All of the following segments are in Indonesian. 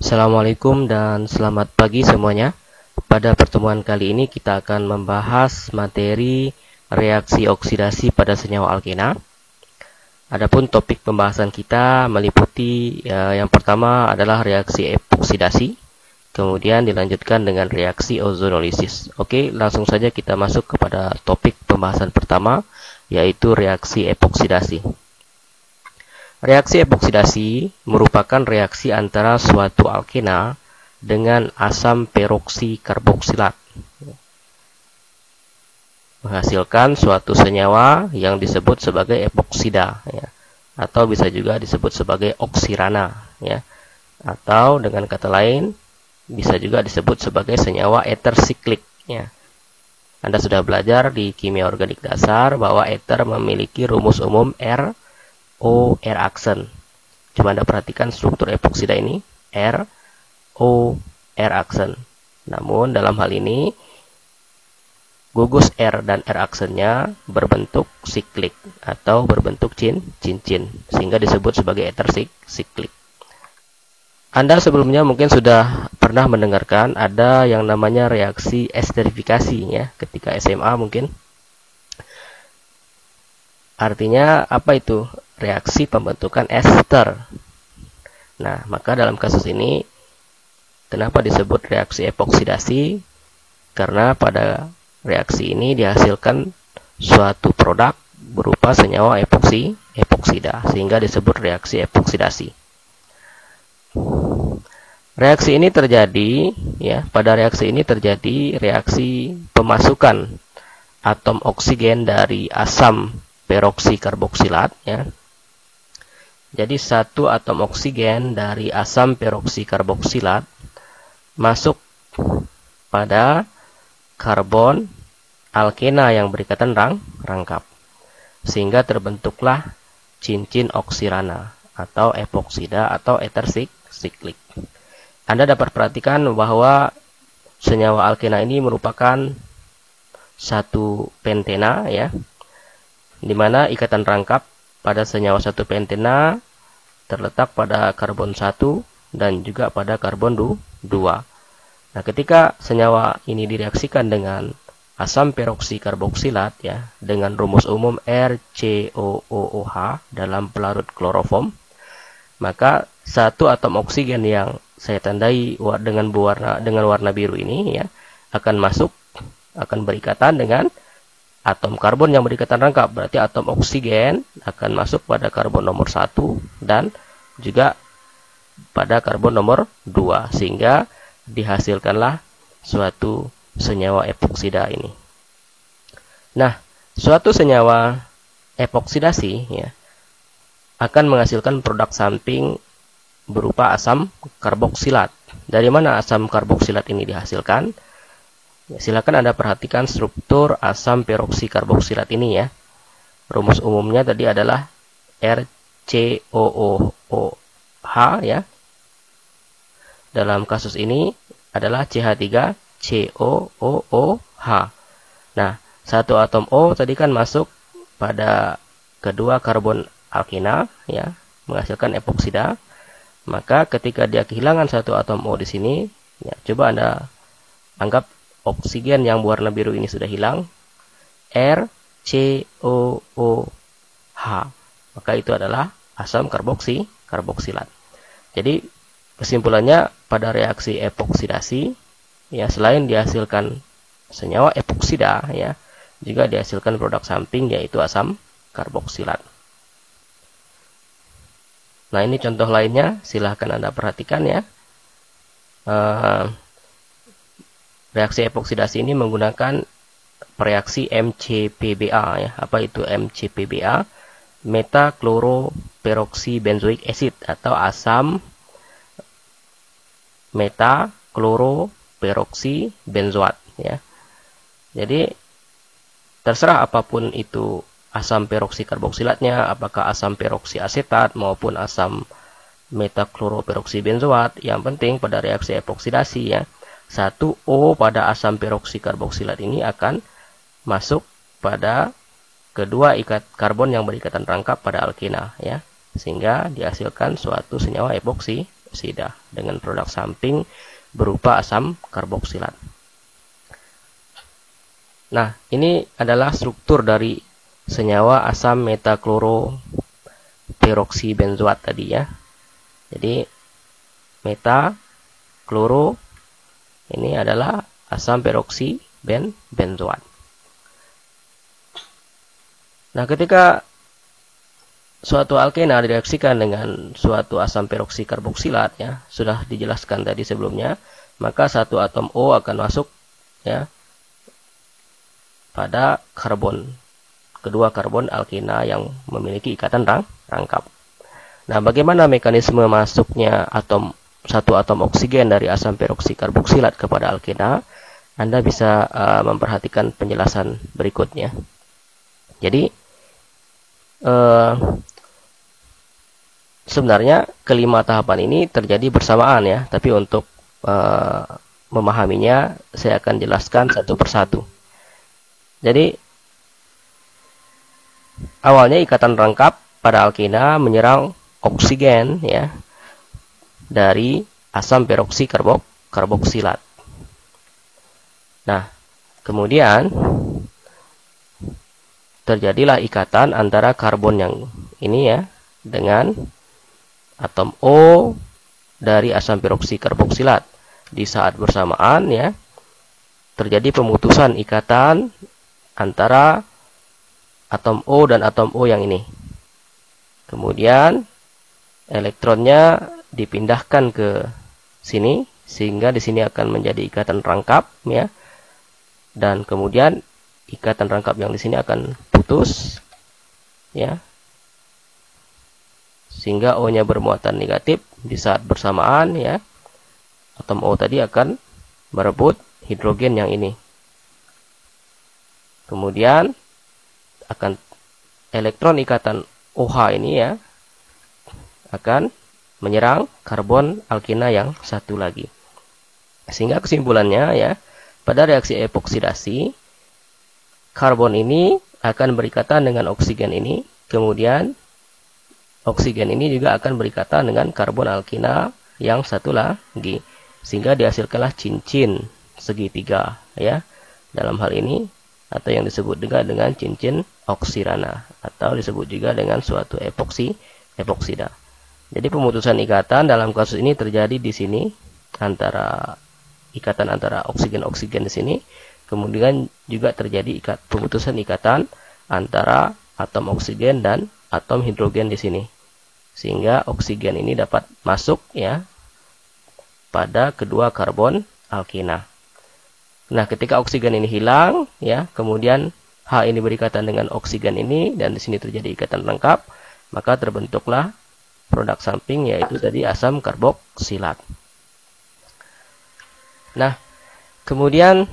Assalamualaikum dan selamat pagi semuanya. Pada pertemuan kali ini kita akan membahas materi reaksi oksidasi pada senyawa alkena. Adapun topik pembahasan kita meliputi yang pertama adalah reaksi epoksidasi, kemudian dilanjutkan dengan reaksi ozonolisis. Oke, langsung saja kita masuk kepada topik pembahasan pertama, yaitu reaksi epoksidasi. Reaksi epoksidasi merupakan reaksi antara suatu alkena dengan asam peroksi karboksilat, menghasilkan suatu senyawa yang disebut sebagai epoksida, ya, atau bisa juga disebut sebagai oksirana, ya, atau dengan kata lain bisa juga disebut sebagai senyawa eter siklik. Ya. Anda sudah belajar di kimia organik dasar bahwa eter memiliki rumus umum R O R aksen. Coba Anda perhatikan struktur epoksida ini, R O R aksen. Namun dalam hal ini gugus R dan R aksennya berbentuk siklik atau berbentuk cincin sehingga disebut sebagai eter siklik. Anda sebelumnya mungkin sudah pernah mendengarkan ada yang namanya reaksi esterifikasi, ya, ketika SMA mungkin. Artinya apa itu? Reaksi pembentukan ester. Nah, maka dalam kasus ini kenapa disebut reaksi epoksidasi? Karena pada reaksi ini dihasilkan suatu produk berupa senyawa epoksida sehingga disebut reaksi epoksidasi. Reaksi ini terjadi, ya, pada reaksi ini terjadi reaksi pemasukan atom oksigen dari asam peroksi karboksilat, ya. Jadi satu atom oksigen dari asam peroksi karboksilat masuk pada karbon alkena yang berikatan rangkap. Sehingga terbentuklah cincin oksirana atau epoksida atau eter siklik. Anda dapat perhatikan bahwa senyawa alkena ini merupakan satu pentena, ya, di mana ikatan rangkap pada senyawa satu pentena terletak pada karbon 1 dan juga pada karbon 2. Nah, ketika senyawa ini direaksikan dengan asam peroksi karboksilat, ya, dengan rumus umum RCOOOH dalam pelarut kloroform, maka satu atom oksigen yang saya tandai dengan warna biru ini, ya, akan berikatan dengan atom karbon yang berikatan rangkap. Berarti atom oksigen akan masuk pada karbon nomor 1 dan juga pada karbon nomor 2 sehingga dihasilkanlah suatu senyawa epoksida ini. Nah, suatu senyawa epoksidasi, ya, akan menghasilkan produk samping berupa asam karboksilat. Dari mana asam karboksilat ini dihasilkan? Ya, silakan Anda perhatikan struktur asam peroksi karboksilat ini, ya. Rumus umumnya tadi adalah RCOOOH, ya. Dalam kasus ini adalah CH3COOOH. Nah, satu atom O tadi kan masuk pada kedua karbon alkena, ya, menghasilkan epoksida. Maka ketika dia kehilangan satu atom O di sini, ya, coba Anda anggap oksigen yang berwarna biru ini sudah hilang, RCOOH, maka itu adalah asam karboksilat. Jadi kesimpulannya pada reaksi epoksidasi, ya, selain dihasilkan senyawa epoksida, ya, juga dihasilkan produk samping yaitu asam karboksilat. Nah, ini contoh lainnya, silahkan Anda perhatikan, ya. Reaksi epoksidasi ini menggunakan reaksi MCPBA, ya. Apa itu MCPBA? Metakloroperoksibenzoik acid atau asam metakloroperoksibenzoat, ya. Jadi terserah apapun itu asam peroksi karboksilatnya, apakah asam peroksi asetat maupun asam metakloroperoksibenzoat, yang penting pada reaksi epoksidasi, ya, satu O pada asam peroksi karboksilat ini akan masuk pada kedua karbon yang berikatan rangkap pada alkena, ya, sehingga dihasilkan suatu senyawa pepsida dengan produk samping berupa asam karboksilat. Nah, ini adalah struktur dari senyawa asam metakloroperoksibenzoat tadi ya. Jadi meta, kloro, ini adalah asam peroksibenzoat. Nah, ketika suatu alkena direaksikan dengan suatu asam peroksikarboksilat ya, sudah dijelaskan tadi sebelumnya, maka satu atom O akan masuk ya pada kedua karbon alkena yang memiliki ikatan rangkap. Nah, bagaimana mekanisme masuknya satu atom oksigen dari asam peroksikarboksilat kepada alkena? Anda bisa memperhatikan penjelasan berikutnya. Jadi sebenarnya kelima tahapan ini terjadi bersamaan ya, tapi untuk memahaminya saya akan jelaskan satu persatu. Jadi awalnya ikatan rangkap pada alkena menyerang oksigen ya dari asam peroksikarboksilat. Nah, kemudian terjadilah ikatan antara karbon yang ini ya dengan atom O dari asam peroksikarboksilat. Di saat bersamaan ya terjadi pemutusan ikatan antara atom O dan atom O yang ini. Kemudian elektronnya dipindahkan ke sini sehingga di sini akan menjadi ikatan rangkap ya. Dan kemudian ikatan rangkap yang di sini akan putus ya. Sehingga O-nya bermuatan negatif. Di saat bersamaan ya atom O tadi akan merebut hidrogen yang ini. Kemudian akan elektron ikatan OH ini ya akan menyerang karbon alkena yang satu lagi. Sehingga kesimpulannya ya, pada reaksi epoksidasi karbon ini akan berikatan dengan oksigen ini, kemudian oksigen ini juga akan berikatan dengan karbon alkena yang satu lagi, sehingga dihasilkanlah cincin segitiga ya. Dalam hal ini atau yang disebut juga dengan cincin oksirana atau disebut juga dengan suatu epoksida. Jadi pemutusan ikatan dalam kasus ini terjadi di sini ikatan antara oksigen di sini, kemudian juga terjadi pemutusan ikatan antara atom oksigen dan atom hidrogen di sini. Sehingga oksigen ini dapat masuk ya pada kedua karbon alkena. Nah, ketika oksigen ini hilang, ya, kemudian H ini berikatan dengan oksigen ini, dan di sini terjadi ikatan lengkap, maka terbentuklah produk samping, yaitu tadi asam karboksilat. Nah, kemudian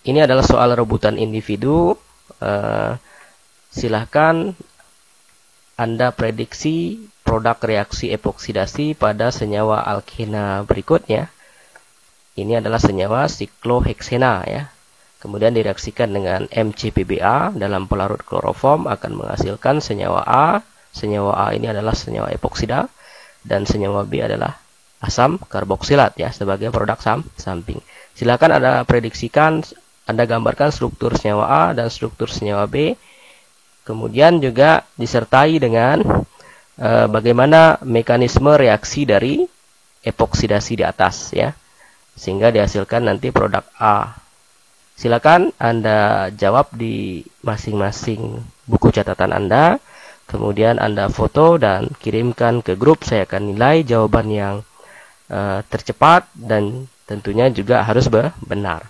ini adalah soal rebutan individu. Silahkan Anda prediksi produk reaksi epoksidasi pada senyawa alkena berikutnya. Ini adalah senyawa sikloheksena ya. Kemudian direaksikan dengan MCPBA dalam pelarut kloroform akan menghasilkan senyawa A. Senyawa A ini adalah senyawa epoksida dan senyawa B adalah asam karboksilat ya sebagai produk samping. Silakan Anda prediksikan, Anda gambarkan struktur senyawa A dan struktur senyawa B. Kemudian juga disertai dengan bagaimana mekanisme reaksi dari epoksidasi di atas ya. Sehingga dihasilkan nanti produk A. Silakan Anda jawab di masing-masing buku catatan Anda. Kemudian Anda foto dan kirimkan ke grup. Saya akan nilai jawaban yang tercepat dan tentunya juga harus benar.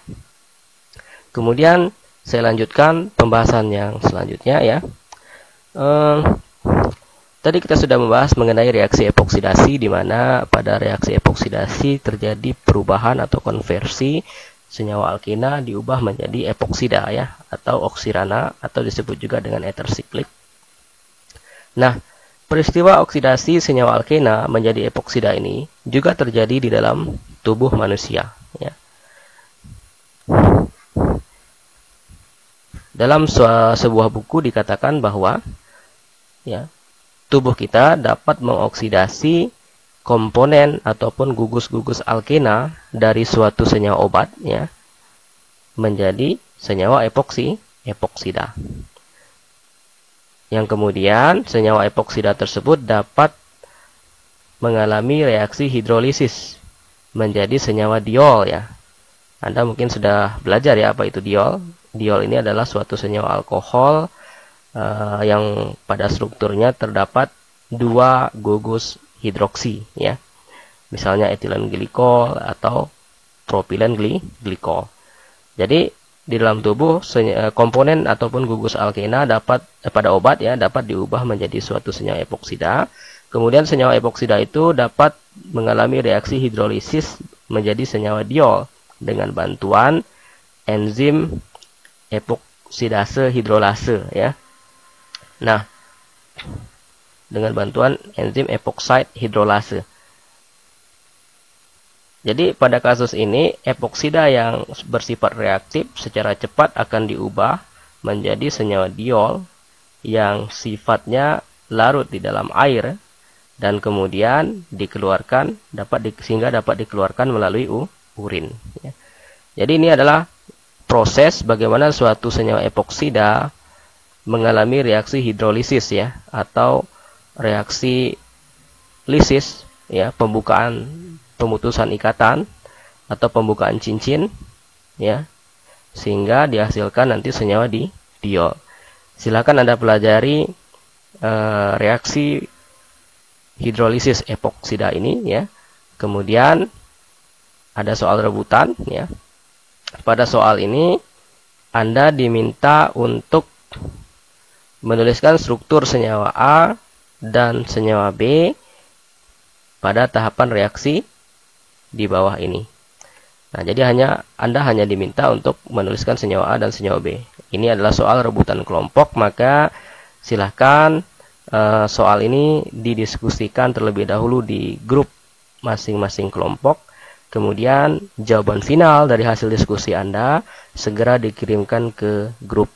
Kemudian saya lanjutkan pembahasan yang selanjutnya ya. Tadi kita sudah membahas mengenai reaksi epoksidasi, di mana pada reaksi epoksidasi terjadi perubahan atau konversi senyawa alkena diubah menjadi epoksida ya, atau oksirana, atau disebut juga dengan ether siklik. Nah, peristiwa oksidasi senyawa alkena menjadi epoksida ini juga terjadi di dalam tubuh manusia ya. Dalam sebuah buku dikatakan bahwa ya, tubuh kita dapat mengoksidasi komponen ataupun gugus-gugus alkena dari suatu senyawa obat ya menjadi senyawa epoksida. Yang kemudian senyawa epoksida tersebut dapat mengalami reaksi hidrolisis menjadi senyawa diol ya. Anda mungkin sudah belajar ya apa itu diol. Diol ini adalah suatu senyawa alkohol yang pada strukturnya terdapat 2 gugus hidroksi ya. Misalnya etilen glikol atau propilen glikol. Jadi di dalam tubuh komponen ataupun gugus alkena dapat pada obat ya dapat diubah menjadi suatu senyawa epoksida. Kemudian senyawa epoksida itu dapat mengalami reaksi hidrolisis menjadi senyawa diol dengan bantuan enzim epoksidase hidrolase ya. Nah, dengan bantuan enzim epokside hidrolase. Jadi pada kasus ini epoksida yang bersifat reaktif secara cepat akan diubah menjadi senyawa diol yang sifatnya larut di dalam air dan kemudian dikeluarkan sehingga dapat dikeluarkan melalui urin. Jadi ini adalah proses bagaimana suatu senyawa epoksida mengalami reaksi hidrolisis ya atau reaksi lisis ya, pemutusan ikatan atau pembukaan cincin ya, sehingga dihasilkan nanti senyawa diol. Silakan Anda pelajari reaksi hidrolisis epoksida ini ya. Kemudian ada soal rebutan ya. Pada soal ini Anda diminta untuk menuliskan struktur senyawa A dan senyawa B pada tahapan reaksi di bawah ini. Nah, jadi Anda hanya diminta untuk menuliskan senyawa A dan senyawa B. Ini adalah soal rebutan kelompok, maka silahkan soal ini didiskusikan terlebih dahulu di grup masing-masing kelompok. Kemudian jawaban final dari hasil diskusi Anda segera dikirimkan ke grup